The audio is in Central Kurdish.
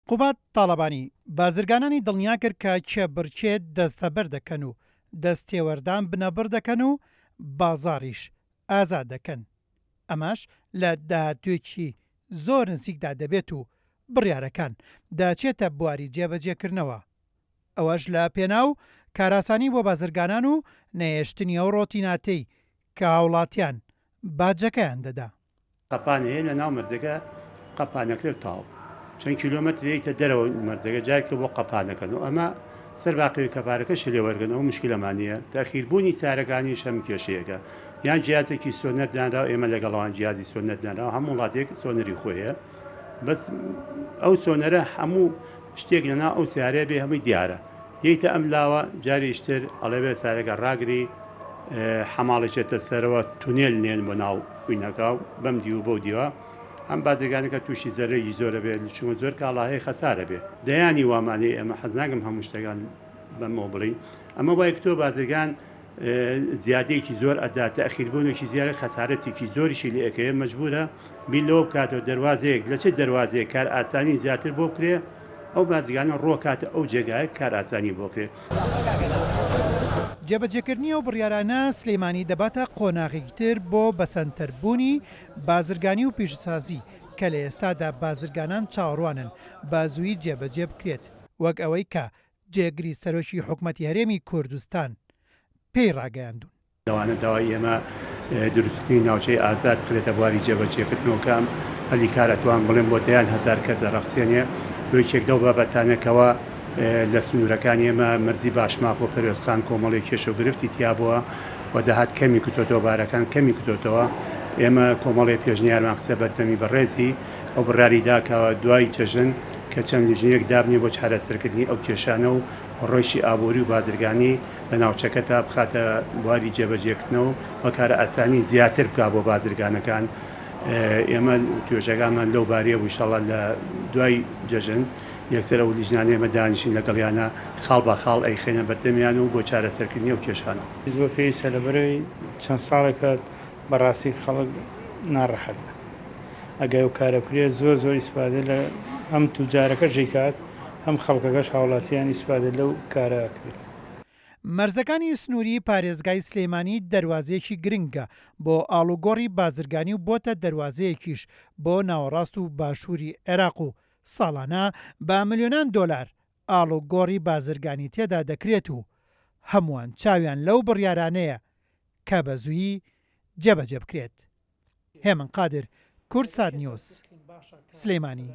قوبات تاڵەبانی بازرگانانی دڵنیا کرد کە کێ بڕکێت دەستەبەر دەکەن و دەستێوەردان بنەبڕ دەکەن و بازاڕیش ئازاد دەکەن. ئەمەش لە داهاتوێکی زۆر نزیکدا دەبێت و بڕیارەکان داچێتە بواری جێبەجێکردنەوە. ئەوەش لە پێناو کاراسانی بۆ بازرگانان و نەهێشتنی ئەو ڕۆتیناتەی کە هاوڵاتیان باجەکەیان دەدا. قەپانەیە لە ناو مردەکە قەپانەکرێت تاو چەند کیلۆمەترێکتە دەرەوە مردەکە جارکە بۆ قەپانەکەن و ئەمە سەر باقی کەپارەکەش لێوەرگنەوە مشکلەمانە تاخیربوونی سارەکانی شەم کێشەیەەکە یان جیازێکی سۆنەردانرا ئێمە لەگەڵەوان جیازی سۆنەردانرا هەموو وڵاتێک سۆنەری خۆیە بەس ئەو سۆنەرە هەموو شتێک لەنا ئەو سیارەیە بێ هەمووی دیارە یەکتە ئەم لاوە جاریشتر ئەڵێبێ سارەکە ڕاگری حەماڵێکێتە سەرەوە تونێل نێن بۆ ناو وینەکە بەم دی و بەو دیوە ئەم بازرگانەکە تووشی زەرەی زۆرە بێت چون زۆر کاڵاهەیە خەسارە بێ دەیانی وامانەی ئەمە حەزناگەم هەموو شتەکان بەمەوە بڵین ئەمە وایە کتۆ بازرگان زیادەیەکی زۆر ئەداتە ئەخیربوونێکی زیارە خەسارەتێکی زۆریشی لە ئەەکەیە مەجبورە بیلەوە بکاتەوە دەواازەیەک لە چه دەواازەیە کار ئاسانی زیاتر بۆ بکرێ ئەو بازرگانە ڕۆکاتە ئەو جێگایە کار ئاسانی بۆ کرێ. جێبەجێکردنی ئەو بڕیارانە سلەیمانی دەباتە قۆناغێکی تر بۆ بەسەندتربوونی بازرگانی و پیشسازی کە لە ئێستادا بازرگانان چاوەڕوانن با زووی جێبەجێ بکرێت وەک ئەوەی کە جێگری سەرۆکی حکوومەتی هەرێمی کوردستان پێی ڕاگەیاندون. دەوانە داوای ئێمە دروستکردنی ناوچەی ئازاد بکرێتە بواری جێبەجێکردنەوەکەم هەلی کارەتوان بڵێن بۆ دەیان هەزار کەس ڕەخسێنێ بۆیەکێکدە و بابەتانەکەەوە لە سنوورەکانی ئێمە مەرزی باشماخ و پەروێزخان کۆمەڵی کێشە و گرفتی تیا بووە و دەهات کەمی کتۆتەوە بارەکان کەمی کتۆتەوە ئێمە کۆمەڵی پێشنیارمان قسە بەردەمی بەڕێزی ئەو بڕاریداکەوە دوای جەژن کە چەند لیژنەیەک دابنی بۆ چارەسەرکردنی ئەو کێشانە و ڕۆیشی ئابووری و بازرگانی لە ناوچەکە تا بخاتە بواری جێبەجێکردنەوە وە کارە ئاسانی زیاتر بکا بۆ بازرگانەکان ئێمە توێژەکانمان لەو باریە و ئینشەڵڵا لە دوای جەژن یەکسەر ئەو لیژنانە ئێمە دانیشین لەگەڵیانە خاڵ بە خاڵ ئەیخێنە بەردەمیان و بۆ چارەسەرکردنی ئەو کێشانە زۆر پێویستە لەبەرەوەی چەند ساڵێکە بەڕاستی خەڵک ناڕەحەتە ئەگەر ئەو کارە بکرێت زۆر ئیسپادە لە ئەم توجارەکە ژێکات هەم خەڵکەکەش هاوڵاتیان ئیسپادە لەو کارە کرێت. مەرزەکانی سنووری پارێزگای سلەیمانی دەواازەیەکی گرنگە بۆ ئاڵوگۆڕی بازرگانی و بۆتە دەواازەیەکیش بۆ ناوەڕاست و باشووری عێراق و ساڵانە با ملیۆنان دۆلار ئاڵوگۆڕی بازرگانی تێدا دەکرێت و هەمووان چاویان لەو بڕیارانەیە کە بە زوویی جێبەجێ بکرێت. هێمن قادر، کورد سات نیوز، سلەیمانی.